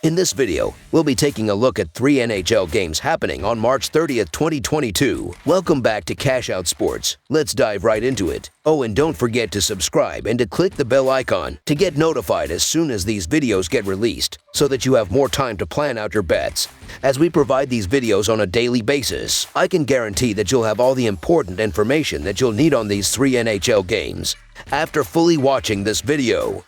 In this video, we'll be taking a look at 3 NHL games happening on March 30th, 2022. Welcome back to Cash Out Sports. Let's dive right into it. Oh, and don't forget to subscribe and to click the bell icon to get notified as soon as these videos get released, so that you have more time to plan out your bets. As we provide these videos on a daily basis, I can guarantee that you'll have all the important information that you'll need on these 3 NHL games after fully watching this video.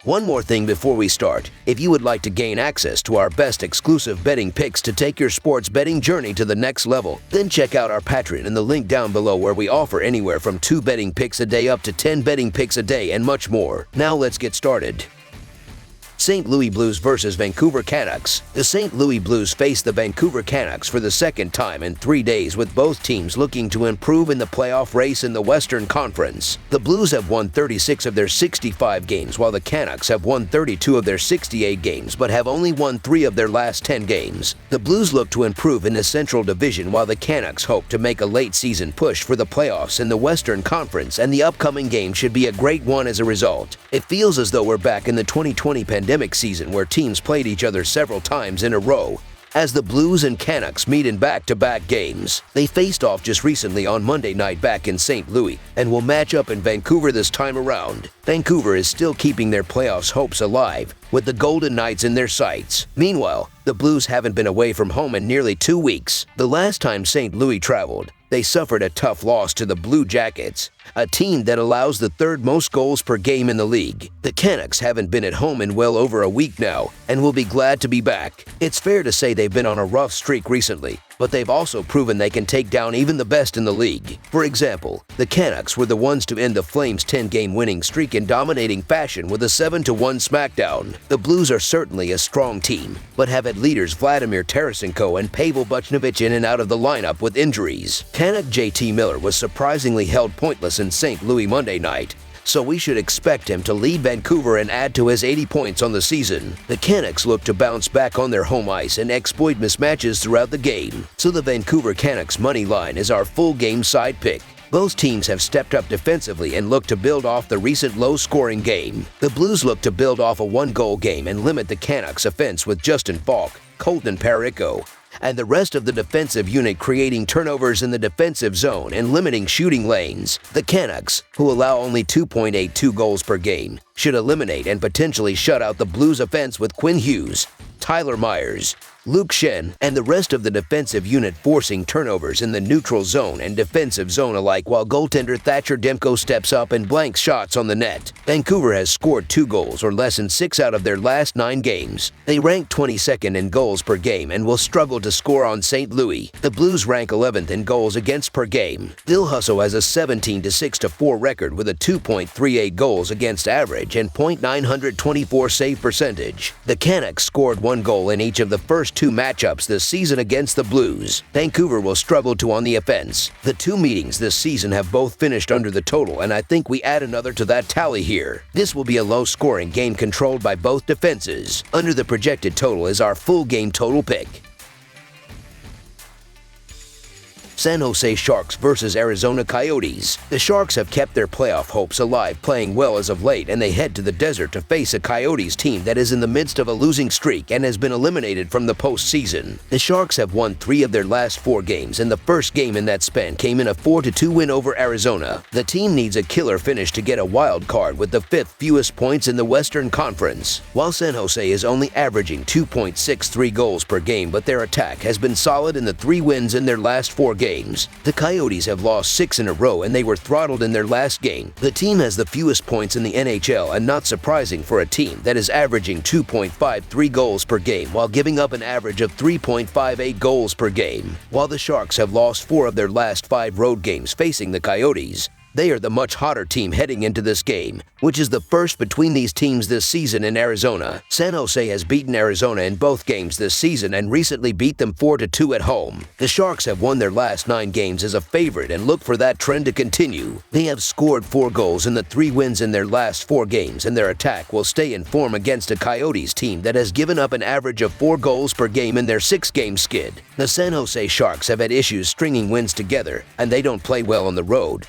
One more thing before we start. If you would like to gain access to our best exclusive betting picks to take your sports betting journey to the next level, then check out our Patreon in the link down below, where we offer anywhere from 2 betting picks a day up to 10 betting picks a day and much more. Now let's get started. St. Louis Blues versus Vancouver Canucks. The St. Louis Blues face the Vancouver Canucks for the second time in 3 days, with both teams looking to improve in the playoff race in the Western Conference. The Blues have won 36 of their 65 games, while the Canucks have won 32 of their 68 games, but have only won 3 of their last 10 games. The Blues look to improve in the Central Division, while the Canucks hope to make a late-season push for the playoffs in the Western Conference, and the upcoming game should be a great one as a result. It feels as though we're back in the 2020 pandemic season, where teams played each other several times in a row, as the Blues and Canucks meet in back-to-back games. They faced off just recently on Monday night back in St. Louis, and will match up in Vancouver this time around. Vancouver is still keeping their playoffs hopes alive, with the Golden Knights in their sights. Meanwhile, the Blues haven't been away from home in nearly 2 weeks. The last time St. Louis traveled, they suffered a tough loss to the Blue Jackets, a team that allows the 3rd most goals per game in the league. The Canucks haven't been at home in well over a week now, and will be glad to be back. It's fair to say they've been on a rough streak recently, but they've also proven they can take down even the best in the league. For example, the Canucks were the ones to end the Flames' 10-game winning streak in dominating fashion with a 7-1 smackdown. The Blues are certainly a strong team, but have had leaders Vladimir Tarasenko and Pavel Buchnevich in and out of the lineup with injuries. Canuck JT Miller was surprisingly held pointless in St. Louis Monday night, so we should expect him to lead Vancouver and add to his 80 points on the season. The Canucks look to bounce back on their home ice and exploit mismatches throughout the game, so the Vancouver Canucks money line is our full game side pick. Both teams have stepped up defensively and look to build off the recent low-scoring game. The Blues look to build off a 1-goal game and limit the Canucks' offense with Justin Falk, Colton Parayko, and the rest of the defensive unit creating turnovers in the defensive zone and limiting shooting lanes. The Canucks, who allow only 2.82 goals per game, should eliminate and potentially shut out the Blues offense with Quinn Hughes, Tyler Myers, Luke Shen, and the rest of the defensive unit forcing turnovers in the neutral zone and defensive zone alike, while goaltender Thatcher Demko steps up and blanks shots on the net. Vancouver has scored 2 goals or less in 6 out of their last 9 games. They rank 22nd in goals per game and will struggle to score on St. Louis. The Blues rank 11th in goals against per game. They'll Hustle has a 17-6-4 record with a 2.38 goals against average and .924 save percentage. The Canucks scored 1 goal in each of the first 2 matchups this season against the Blues. Vancouver will struggle to on the offense. The 2 meetings this season have both finished under the total, and I think we add another to that tally here. This will be a low-scoring game controlled by both defenses. Under the projected total is our full game total pick. San Jose Sharks versus Arizona Coyotes. The Sharks have kept their playoff hopes alive, playing well as of late, and they head to the desert to face a Coyotes team that is in the midst of a losing streak and has been eliminated from the postseason. The Sharks have won 3 of their last 4 games, and the first game in that span came in a 4-2 win over Arizona. The team needs a killer finish to get a wild card with the 5th fewest points in the Western Conference. While San Jose is only averaging 2.63 goals per game, but their attack has been solid in the 3 wins in their last 4 games. The Coyotes have lost 6 in a row, and they were throttled in their last game. The team has the fewest points in the NHL, and not surprising for a team that is averaging 2.53 goals per game while giving up an average of 3.58 goals per game. While the Sharks have lost 4 of their last 5 road games facing the Coyotes, they are the much hotter team heading into this game, which is the first between these teams this season in Arizona. San Jose has beaten Arizona in both games this season and recently beat them 4-2 at home. The Sharks have won their last 9 games as a favorite and look for that trend to continue. They have scored 4 goals in the 3 wins in their last 4 games, and their attack will stay in form against a Coyotes team that has given up an average of 4 goals per game in their 6-game skid. The San Jose Sharks have had issues stringing wins together, and they don't play well on the road.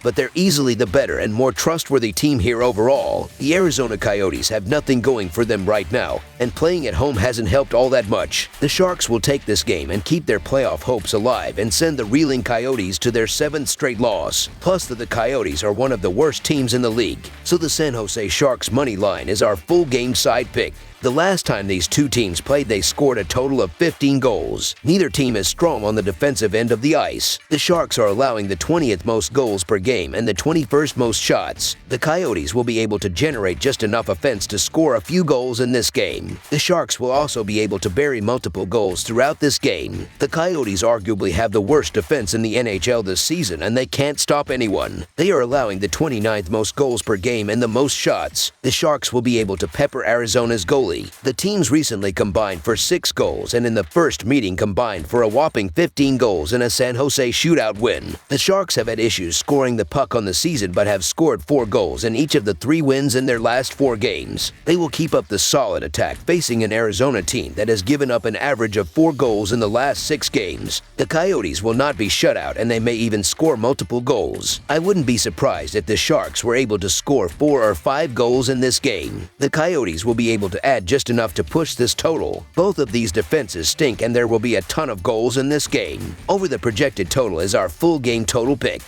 but they're easily the better and more trustworthy team here overall. The Arizona Coyotes have nothing going for them right now, and playing at home hasn't helped all that much. The Sharks will take this game and keep their playoff hopes alive and send the reeling Coyotes to their 7th straight loss. Plus that the Coyotes are one of the worst teams in the league, so the San Jose Sharks money line is our full game side pick. The last time these two teams played, they scored a total of 15 goals. Neither team is strong on the defensive end of the ice. The Sharks are allowing the 20th most goals per game and the 21st most shots. The Coyotes will be able to generate just enough offense to score a few goals in this game. The Sharks will also be able to bury multiple goals throughout this game. The Coyotes arguably have the worst defense in the NHL this season, and they can't stop anyone. They are allowing the 29th most goals per game and the most shots. The Sharks will be able to pepper Arizona's goalie. The teams recently combined for 6 goals, and in the first meeting combined for a whopping 15 goals in a San Jose shootout win. The Sharks have had issues scoring the puck on the season but have scored 4 goals in each of the 3 wins in their last 4 games. They will keep up the solid attack facing an Arizona team that has given up an average of 4 goals in the last 6 games. The Coyotes will not be shut out, and they may even score multiple goals. I wouldn't be surprised if the Sharks were able to score 4 or 5 goals in this game. The Coyotes will be able to add just enough to push this total. Both of these defenses stink, and there will be a ton of goals in this game. Over the projected total is our full game total pick.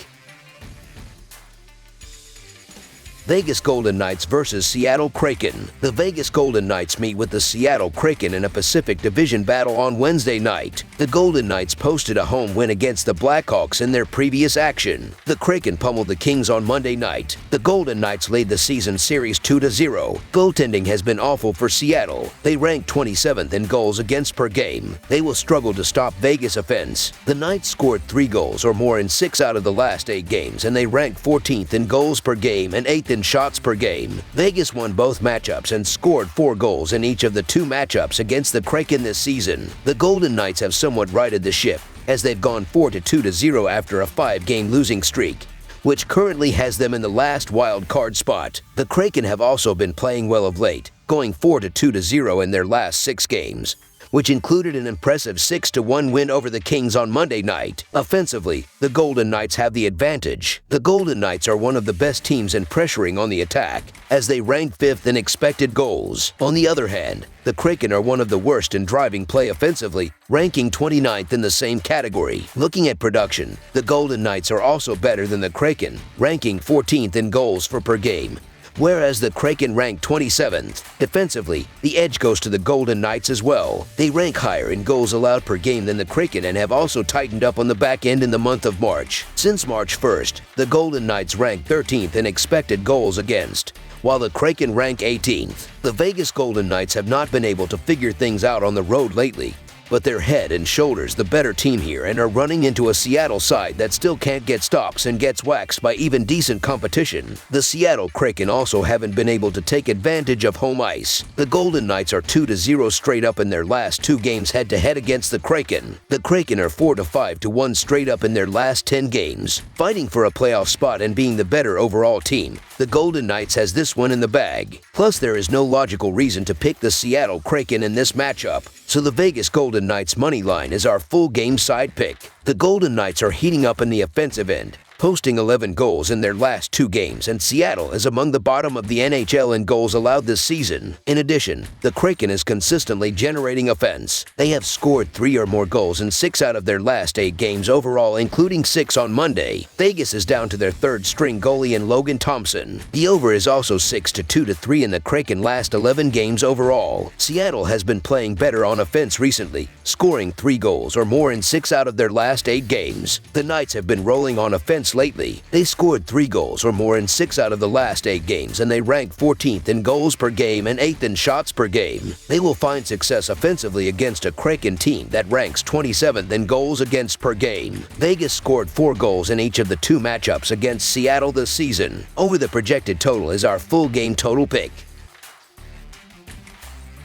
Vegas Golden Knights versus Seattle Kraken. The Vegas Golden Knights meet with the Seattle Kraken in a Pacific Division battle on Wednesday night. The Golden Knights posted a home win against the Blackhawks in their previous action. The Kraken pummeled the Kings on Monday night. The Golden Knights lead the season series 2-0. Goaltending has been awful for Seattle. They rank 27th in goals against per game. They will struggle to stop Vegas offense. The Knights scored 3 goals or more in 6 out of the last 8 games, and they rank 14th in goals per game and 8th in shots per game. Vegas won both matchups and scored 4 goals in each of the 2 matchups against the Kraken this season. The Golden Knights have somewhat righted the ship, as they've gone 4-2-0 after a 5-game losing streak, which currently has them in the last wild card spot. The Kraken have also been playing well of late, going 4-2-0 in their last 6 games, which included an impressive 6-1 win over the Kings on Monday night. Offensively, the Golden Knights have the advantage. The Golden Knights are one of the best teams in pressuring on the attack, as they rank 5th in expected goals. On the other hand, the Kraken are one of the worst in driving play offensively, ranking 29th in the same category. Looking at production, the Golden Knights are also better than the Kraken, ranking 14th in goals for per game, whereas the Kraken rank 27th. Defensively, the edge goes to the Golden Knights as well. They rank higher in goals allowed per game than the Kraken and have also tightened up on the back end in the month of March. Since March 1st, the Golden Knights rank 13th in expected goals against, while the Kraken rank 18th. The Vegas Golden Knights have not been able to figure things out on the road lately, but they're head and shoulders the better team here and are running into a Seattle side that still can't get stops and gets waxed by even decent competition. The Seattle Kraken also haven't been able to take advantage of home ice. The Golden Knights are 2-0 straight up in their last 2 games head-to-head against the Kraken. The Kraken are 4-5-1 straight up in their last 10 games. Fighting for a playoff spot and being the better overall team, the Golden Knights has this one in the bag. Plus, there is no logical reason to pick the Seattle Kraken in this matchup, so the Vegas Golden Knights money line is our full game side pick. The Golden Knights are heating up in the offensive end, posting 11 goals in their last 2 games, and Seattle is among the bottom of the NHL in goals allowed this season. In addition, the Kraken is consistently generating offense. They have scored 3 or more goals in 6 out of their last 8 games overall, including 6 on Monday. Vegas is down to their 3rd-string goalie in Logan Thompson. The over is also 6-2-3 in the Kraken last 11 games overall. Seattle has been playing better on offense recently, scoring 3 goals or more in 6 out of their last 8 games. The Knights have been rolling on offense lately. They scored 3 goals or more in 6 out of the last 8 games, and they rank 14th in goals per game and 8th in shots per game. They will find success offensively against a Kraken team that ranks 27th in goals against per game. Vegas scored 4 goals in each of the 2 matchups against Seattle this season. Over the projected total is our full game total pick.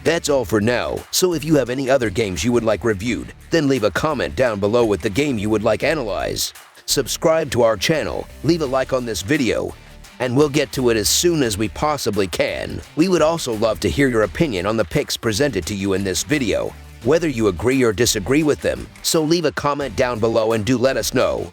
That's all for now, so if you have any other games you would like reviewed, then leave a comment down below with the game you would like analyzed. Subscribe to our channel, leave a like on this video, and we'll get to it as soon as we possibly can. We would also love to hear your opinion on the picks presented to you in this video, whether you agree or disagree with them, so leave a comment down below and do let us know.